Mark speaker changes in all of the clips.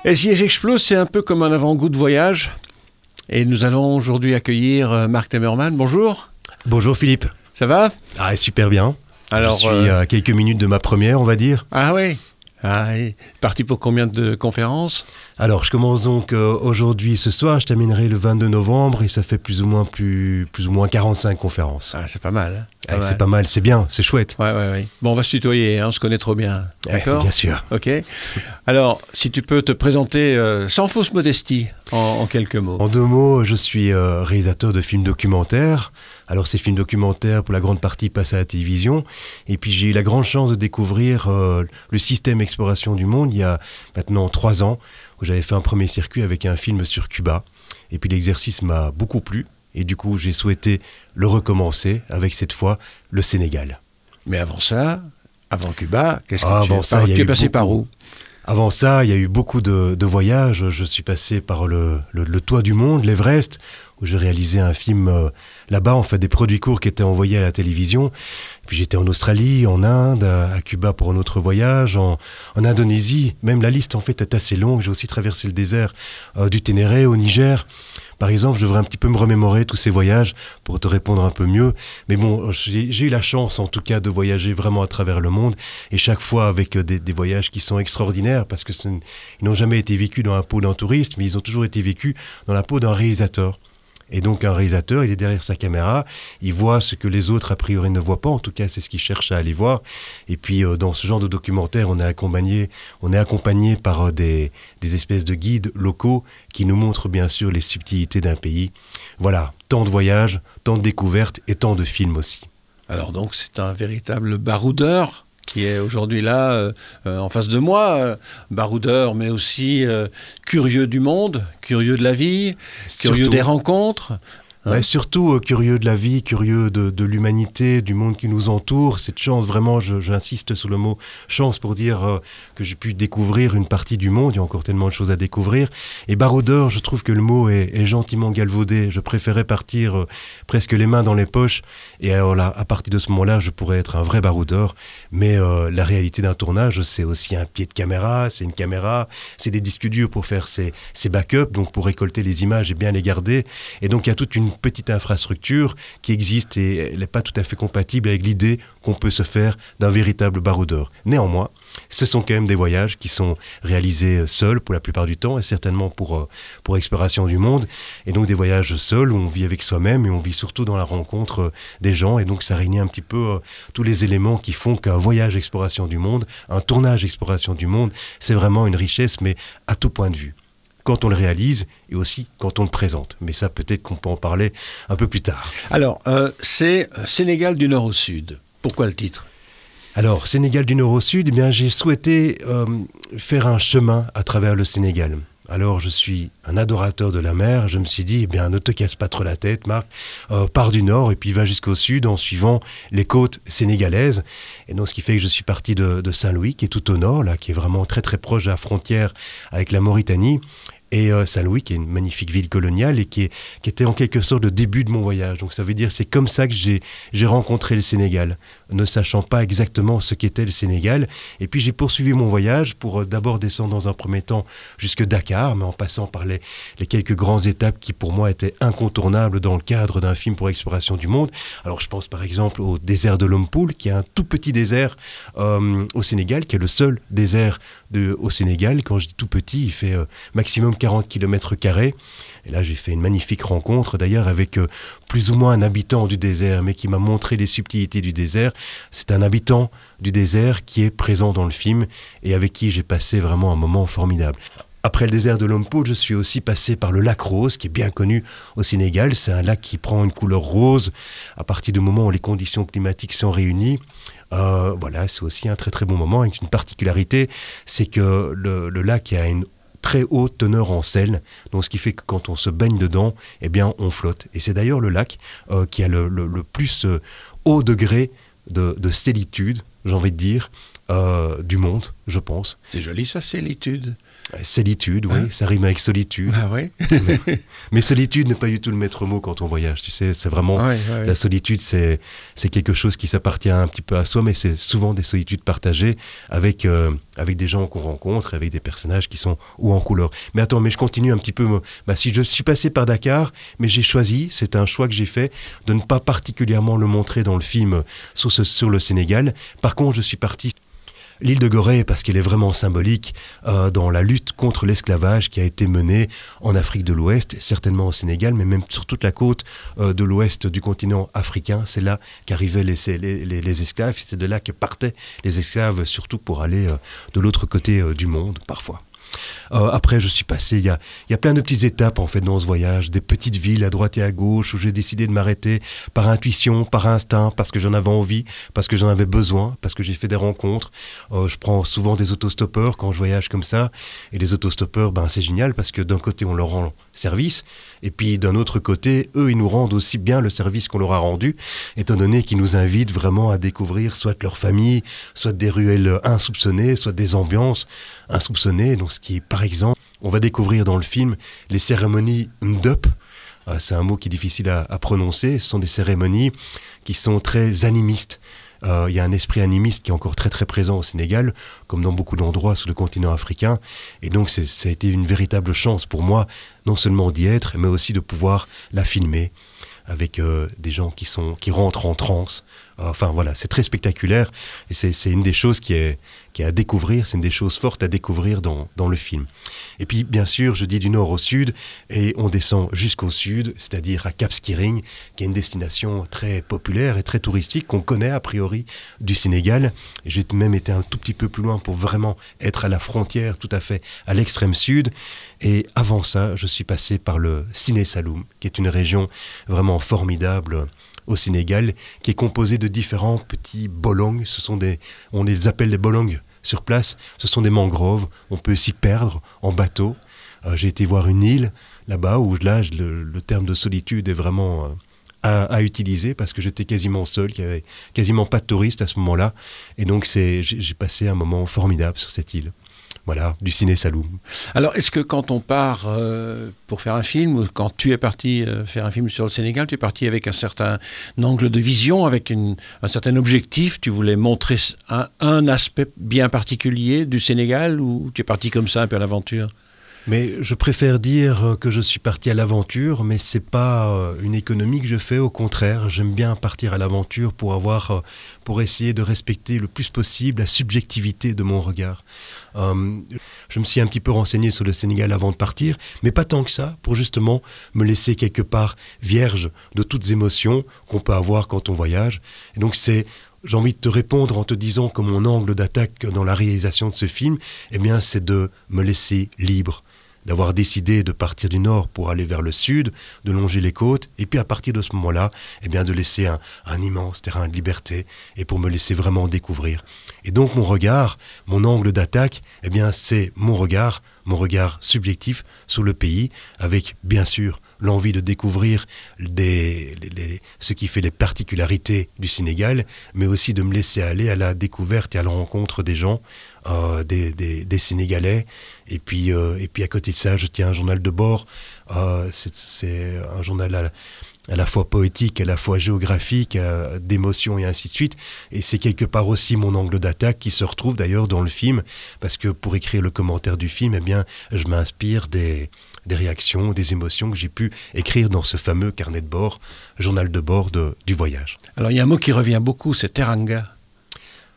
Speaker 1: SIS Explose, c'est un peu comme un avant-goût de voyage. Et nous allons aujourd'hui accueillir Marc Temerman. Bonjour.
Speaker 2: Bonjour Philippe.
Speaker 1: Ça va?
Speaker 2: Ah, super bien.
Speaker 1: Alors,
Speaker 2: je suis à quelques minutes de ma première, on va dire.
Speaker 1: Ah oui. Parti pour combien de conférences?
Speaker 2: Alors, je commence donc aujourd'hui, ce soir. Je terminerai le 22 novembre et ça fait plus ou moins 45 conférences.
Speaker 1: Ah, c'est pas mal.
Speaker 2: C'est pas mal, c'est bien, c'est chouette.
Speaker 1: Ouais. Bon, on va se tutoyer, hein, on se connaît trop bien. D'accord?
Speaker 2: Bien sûr.
Speaker 1: Ok. Alors, si tu peux te présenter sans fausse modestie, en quelques mots.
Speaker 2: En 2 mots, je suis réalisateur de films documentaires. Alors, ces films documentaires, pour la grande partie, passent à la télévision. Et puis, j'ai eu la grande chance de découvrir le système exploration du monde il y a maintenant 3 ans, où j'avais fait un premier circuit avec un film sur Cuba. Et puis, l'exercice m'a beaucoup plu. Et du coup, j'ai souhaité le recommencer avec cette fois le Sénégal.
Speaker 1: Mais avant ça, avant Cuba, qu'est-ce que tu es passé par où?
Speaker 2: Avant ça, il y a eu beaucoup de voyages. Je suis passé par le toit du monde, l'Everest, où j'ai réalisé un film là-bas, en fait, des produits courts qui étaient envoyés à la télévision. Puis j'étais en Australie, en Inde, à Cuba pour un autre voyage, en Indonésie. Même la liste, en fait, est assez longue. J'ai aussi traversé le désert du Ténéré au Niger. Par exemple, je devrais un petit peu me remémorer tous ces voyages pour te répondre un peu mieux. Mais bon, j'ai eu la chance, en tout cas, de voyager vraiment à travers le monde. Et chaque fois avec des voyages qui sont extraordinaires, parce que ils n'ont jamais été vécus dans la peau d'un touriste, mais ils ont toujours été vécus dans la peau d'un réalisateur. Et donc un réalisateur, il est derrière sa caméra, il voit ce que les autres a priori ne voient pas, en tout cas c'est ce qu'il cherche à aller voir. Et puis dans ce genre de documentaire, on est accompagné par des espèces de guides locaux qui nous montrent bien sûr les subtilités d'un pays. Voilà, tant de voyages, tant de découvertes et tant de films aussi.
Speaker 1: Alors donc c'est un véritable baroudeur qui est aujourd'hui là, en face de moi, baroudeur, mais aussi curieux du monde, curieux de la vie, curieux des rencontres.
Speaker 2: Ouais, surtout curieux de la vie, curieux de l'humanité, du monde qui nous entoure. Cette chance, vraiment, j'insiste sur le mot chance pour dire que j'ai pu découvrir une partie du monde. Il y a encore tellement de choses à découvrir. Et baroudeur, je trouve que le mot est gentiment galvaudé. Je préférais partir presque les mains dans les poches. Et alors là, à partir de ce moment-là, je pourrais être un vrai baroudeur. Mais la réalité d'un tournage, c'est aussi un pied de caméra, c'est une caméra, c'est des disques durs pour faire ses backups, donc pour récolter les images et bien les garder. Et donc, il y a toute une petite infrastructure qui existe et elle n'est pas tout à fait compatible avec l'idée qu'on peut se faire d'un véritable baroudeur. Néanmoins, ce sont quand même des voyages qui sont réalisés seuls pour la plupart du temps et certainement pour exploration du monde. Et donc des voyages seuls où on vit avec soi-même et on vit surtout dans la rencontre des gens. Et donc ça réunit un petit peu tous les éléments qui font qu'un voyage exploration du monde, un tournage exploration du monde, c'est vraiment une richesse, mais à tout point de vue. Quand on le réalise et aussi quand on le présente. Mais ça, peut-être qu'on peut en parler un peu plus tard.
Speaker 1: Alors, c'est Sénégal du nord au sud. Pourquoi le titre ?
Speaker 2: Alors, Sénégal du nord au sud, eh bien, j'ai souhaité faire un chemin à travers le Sénégal. Alors, je suis un adorateur de la mer. Je me suis dit, eh bien, ne te casse pas trop la tête, Marc. Pars du nord et puis va jusqu'au sud en suivant les côtes sénégalaises. Et donc, ce qui fait que je suis parti de Saint-Louis, qui est tout au nord, là, qui est vraiment très, très proche de la frontière avec la Mauritanie. Et Saint-Louis, qui est une magnifique ville coloniale et qui était en quelque sorte le début de mon voyage. Donc ça veut dire c'est comme ça que j'ai rencontré le Sénégal, ne sachant pas exactement ce qu'était le Sénégal. Et puis j'ai poursuivi mon voyage pour d'abord descendre dans un premier temps jusque Dakar, mais en passant par les quelques grandes étapes qui pour moi étaient incontournables dans le cadre d'un film pour exploration du monde. Alors je pense par exemple au désert de Lompoul, qui est un tout petit désert au Sénégal, qui est le seul désert au Sénégal. Quand je dis tout petit, il fait maximum 40 km². Et là, j'ai fait une magnifique rencontre, d'ailleurs, avec plus ou moins un habitant du désert, mais qui m'a montré les subtilités du désert. C'est un habitant du désert qui est présent dans le film et avec qui j'ai passé vraiment un moment formidable. Après le désert de Lompoul, je suis aussi passé par le lac Rose, qui est bien connu au Sénégal. C'est un lac qui prend une couleur rose à partir du moment où les conditions climatiques sont réunies. Voilà, c'est aussi un très très bon moment, avec une particularité, c'est que le lac a une très haute teneur en sel, donc ce qui fait que quand on se baigne dedans, eh bien on flotte. Et c'est d'ailleurs le lac qui a le plus haut degré de sélitude, j'ai envie de dire, du monde, je pense.
Speaker 1: C'est joli ça, Célitude.
Speaker 2: Solitude, oui, ça rime avec solitude.
Speaker 1: Ah oui.
Speaker 2: mais solitude n'est pas du tout le maître mot quand on voyage, tu sais, c'est vraiment, la solitude, c'est quelque chose qui s'appartient un petit peu à soi, mais c'est souvent des solitudes partagées avec des gens qu'on rencontre, avec des personnages qui sont hauts en couleur. Mais attends, mais je continue un petit peu, si je suis passé par Dakar, mais j'ai choisi, c'est un choix que j'ai fait, de ne pas particulièrement le montrer dans le film sur le Sénégal. Par contre, je suis parti l'île de Gorée, parce qu'elle est vraiment symbolique dans la lutte contre l'esclavage qui a été menée en Afrique de l'Ouest, certainement au Sénégal, mais même sur toute la côte de l'Ouest du continent africain. C'est là qu'arrivaient les esclaves, c'est de là que partaient les esclaves, surtout pour aller de l'autre côté du monde, parfois. Après, je suis passé, il y a plein de petites étapes en fait dans ce voyage, des petites villes à droite et à gauche où j'ai décidé de m'arrêter par intuition, par instinct, parce que j'en avais envie, parce que j'en avais besoin, parce que j'ai fait des rencontres. Je prends souvent des autostoppeurs quand je voyage comme ça, et les autostoppeurs, c'est génial parce que d'un côté on leur rend service, et puis d'un autre côté, eux ils nous rendent aussi bien le service qu'on leur a rendu, étant donné qu'ils nous invitent vraiment à découvrir soit leur famille, soit des ruelles insoupçonnées, soit des ambiances insoupçonnées, donc ce qui est par exemple, on va découvrir dans le film les cérémonies Ndop. C'est un mot qui est difficile à prononcer. Ce sont des cérémonies qui sont très animistes. Il y a un esprit animiste qui est encore très très présent au Sénégal, comme dans beaucoup d'endroits sur le continent africain. Et donc ça a été une véritable chance pour moi, non seulement d'y être, mais aussi de pouvoir la filmer avec des gens qui rentrent en transe. Enfin voilà, c'est très spectaculaire et c'est une des choses qui est à découvrir, c'est une des choses fortes à découvrir dans le film. Et puis bien sûr, je dis du nord au sud et on descend jusqu'au sud, c'est-à-dire à Cap Skirring, qui est une destination très populaire et très touristique qu'on connaît a priori du Sénégal. Et j'ai même été un tout petit peu plus loin pour vraiment être à la frontière, tout à fait à l'extrême sud. Et avant ça, je suis passé par le Siné Saloum, qui est une région vraiment formidable au Sénégal, qui est composée de différents petits bolongs. On les appelle des bolongs sur place. Ce sont des mangroves. On peut s'y perdre en bateau. J'ai été voir une île là-bas où là, le terme de solitude est vraiment à utiliser parce que j'étais quasiment seul, qu'il n'y avait quasiment pas de touristes à ce moment-là. Et donc j'ai passé un moment formidable sur cette île. Voilà, du Siné Saloum.
Speaker 1: Alors, est-ce que quand on part pour faire un film, ou quand tu es parti faire un film sur le Sénégal, tu es parti avec un certain angle de vision, avec un certain objectif, tu voulais montrer un aspect bien particulier du Sénégal, ou tu es parti comme ça un peu à l'aventure ?
Speaker 2: Mais je préfère dire que je suis parti à l'aventure, mais c'est pas une économie que je fais, au contraire, j'aime bien partir à l'aventure pour essayer de respecter le plus possible la subjectivité de mon regard. Je me suis un petit peu renseigné sur le Sénégal avant de partir, mais pas tant que ça, pour justement me laisser quelque part vierge de toutes émotions qu'on peut avoir quand on voyage. Et donc j'ai envie de te répondre en te disant que mon angle d'attaque dans la réalisation de ce film, c'est de me laisser libre, d'avoir décidé de partir du nord pour aller vers le sud, de longer les côtes, et puis à partir de ce moment-là, de laisser un immense terrain de liberté, et pour me laisser vraiment découvrir. Et donc mon regard, mon angle d'attaque, c'est mon regard subjectif sur le pays, avec bien sûr l'envie de découvrir ce qui fait les particularités du Sénégal, mais aussi de me laisser aller à la découverte et à la rencontre des gens, des Sénégalais. Et puis à côté de ça, je tiens un journal de bord. C'est un journal à la fois poétique, à la fois géographique, d'émotions et ainsi de suite. Et c'est quelque part aussi mon angle d'attaque qui se retrouve d'ailleurs dans le film, parce que pour écrire le commentaire du film, je m'inspire des réactions, des émotions que j'ai pu écrire dans ce fameux carnet de bord, journal de bord du voyage.
Speaker 1: Alors il y a un mot qui revient beaucoup, c'est teranga.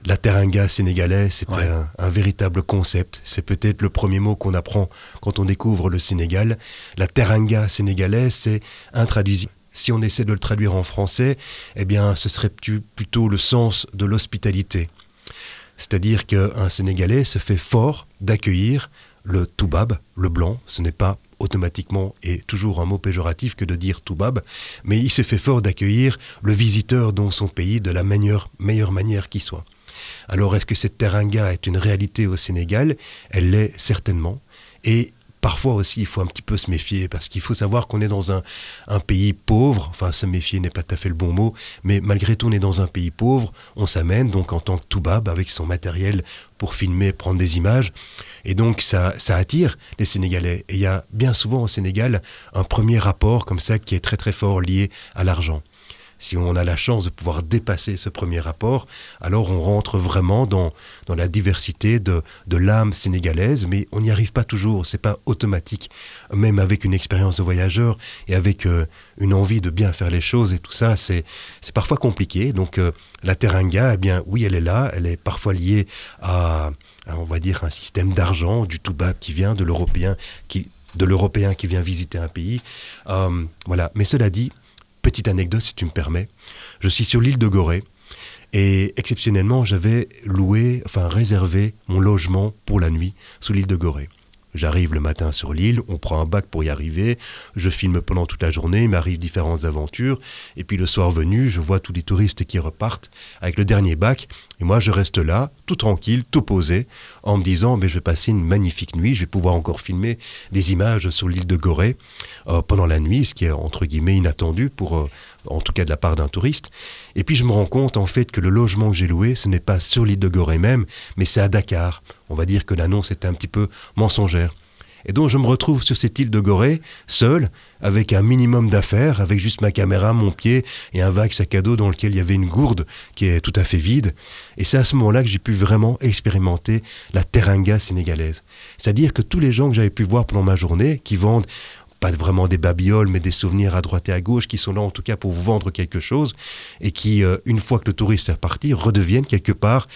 Speaker 2: La teranga sénégalaise, c'est un véritable concept. C'est peut-être le premier mot qu'on apprend quand on découvre le Sénégal. La teranga sénégalaise, c'est intraduisible. Si on essaie de le traduire en français, ce serait plutôt le sens de l'hospitalité. C'est-à-dire qu'un Sénégalais se fait fort d'accueillir le toubab, le blanc. Ce n'est pas automatiquement et toujours un mot péjoratif que de dire toubab, mais il se fait fort d'accueillir le visiteur dans son pays de la meilleure manière qui soit. Alors est-ce que cette teranga est une réalité au Sénégal ? Elle l'est certainement. Et parfois aussi, il faut un petit peu se méfier, parce qu'il faut savoir qu'on est dans un pays pauvre. Enfin, se méfier n'est pas tout à fait le bon mot, mais malgré tout, on est dans un pays pauvre. On s'amène donc en tant que toubab avec son matériel pour filmer, prendre des images. Et donc, ça attire les Sénégalais. Et il y a bien souvent au Sénégal un premier rapport comme ça qui est très très fort lié à l'argent. Si on a la chance de pouvoir dépasser ce premier rapport, alors on rentre vraiment dans la diversité de l'âme sénégalaise, mais on n'y arrive pas toujours, c'est pas automatique. Même avec une expérience de voyageur et avec une envie de bien faire les choses et tout ça, c'est parfois compliqué. Donc la teranga, eh bien oui, elle est là, elle est parfois liée à on va dire, un système d'argent, du toubab qui vient, de l'Européen qui vient visiter un pays. Voilà. Mais cela dit, petite anecdote, si tu me permets. Je suis sur l'île de Gorée et exceptionnellement, j'avais réservé mon logement pour la nuit sous l'île de Gorée. J'arrive le matin sur l'île, on prend un bac pour y arriver, je filme pendant toute la journée, il m'arrive différentes aventures, et puis le soir venu, je vois tous les touristes qui repartent avec le dernier bac, et moi je reste là, tout tranquille, tout posé, en me disant, je vais passer une magnifique nuit, je vais pouvoir encore filmer des images sur l'île de Gorée pendant la nuit, ce qui est entre guillemets inattendu pour, en tout cas de la part d'un touriste. Et puis je me rends compte en fait que le logement que j'ai loué, ce n'est pas sur l'île de Gorée même, mais c'est à Dakar. On va dire que l'annonce était un petit peu mensongère. Et donc je me retrouve sur cette île de Gorée, seul, avec un minimum d'affaires, avec juste ma caméra, mon pied et un vague sac à dos dans lequel il y avait une gourde qui est tout à fait vide. Et c'est à ce moment-là que j'ai pu vraiment expérimenter la teranga sénégalaise. C'est-à-dire que tous les gens que j'avais pu voir pendant ma journée, qui vendent pas vraiment des babioles, mais des souvenirs à droite et à gauche, qui sont là en tout cas pour vous vendre quelque chose, et qui, une fois que le touriste est reparti, redeviennent quelque part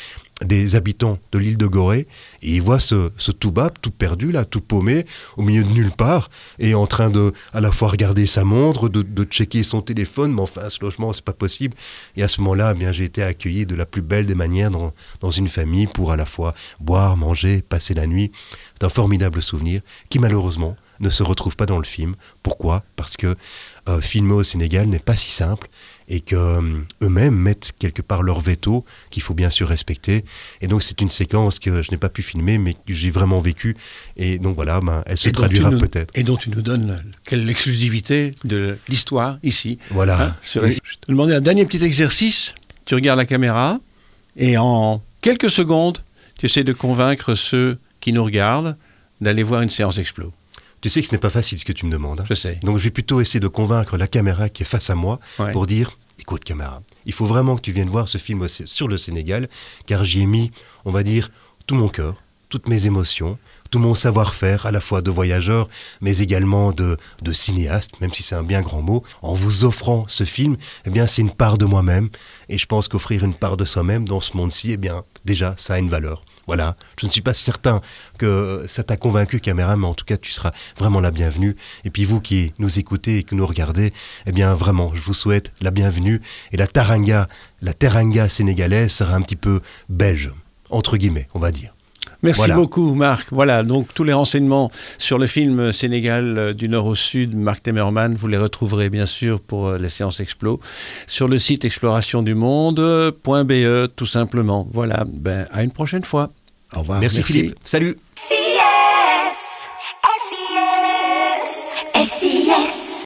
Speaker 2: des habitants de l'île de Gorée, et ils voient ce toubab tout perdu, là, tout paumé, au milieu de nulle part, et en train de à la fois regarder sa montre, de checker son téléphone, mais enfin, ce logement, c'est pas possible. Et à ce moment-là, j'ai été accueilli de la plus belle des manières dans une famille pour à la fois boire, manger, passer la nuit. C'est un formidable souvenir qui, malheureusement, ne se retrouve pas dans le film. Pourquoi ? Parce que filmer au Sénégal n'est pas si simple et qu'eux-mêmes mettent quelque part leur veto qu'il faut bien sûr respecter. Et donc c'est une séquence que je n'ai pas pu filmer mais que j'ai vraiment vécue. Et donc voilà, elle se traduira peut-être.
Speaker 1: Et dont tu nous donnes l'exclusivité de l'histoire ici.
Speaker 2: Voilà.
Speaker 1: Je te demandais un dernier petit exercice. Tu regardes la caméra et en quelques secondes, tu essaies de convaincre ceux qui nous regardent d'aller voir une séance Explo.
Speaker 2: Tu sais que ce n'est pas facile ce que tu me demandes.
Speaker 1: Je sais.
Speaker 2: Donc je vais plutôt essayer de convaincre la caméra qui est face à moi pour dire, écoute caméra, il faut vraiment que tu viennes voir ce film sur le Sénégal, car j'y ai mis, on va dire, tout mon cœur, toutes mes émotions, tout mon savoir-faire, à la fois de voyageur, mais également de cinéaste, même si c'est un bien grand mot. En vous offrant ce film, eh bien c'est une part de moi-même, et je pense qu'offrir une part de soi-même dans ce monde-ci, eh bien déjà ça a une valeur. Voilà, je ne suis pas certain que ça t'a convaincu, caméra, mais en tout cas, tu seras vraiment la bienvenue. Et puis vous qui nous écoutez et qui nous regardez, eh bien vraiment, je vous souhaite la bienvenue. Et la teranga sénégalaise sera un petit peu belge, entre guillemets, on va dire.
Speaker 1: Merci beaucoup, Marc. Voilà, donc tous les renseignements sur le film Sénégal du Nord au Sud, Marc Temerman, vous les retrouverez bien sûr pour les séances Explo sur le site explorationdumonde.be, tout simplement. Voilà, à une prochaine fois. Au revoir.
Speaker 2: Merci Philippe. Salut.
Speaker 3: SIS, SIS, SIS.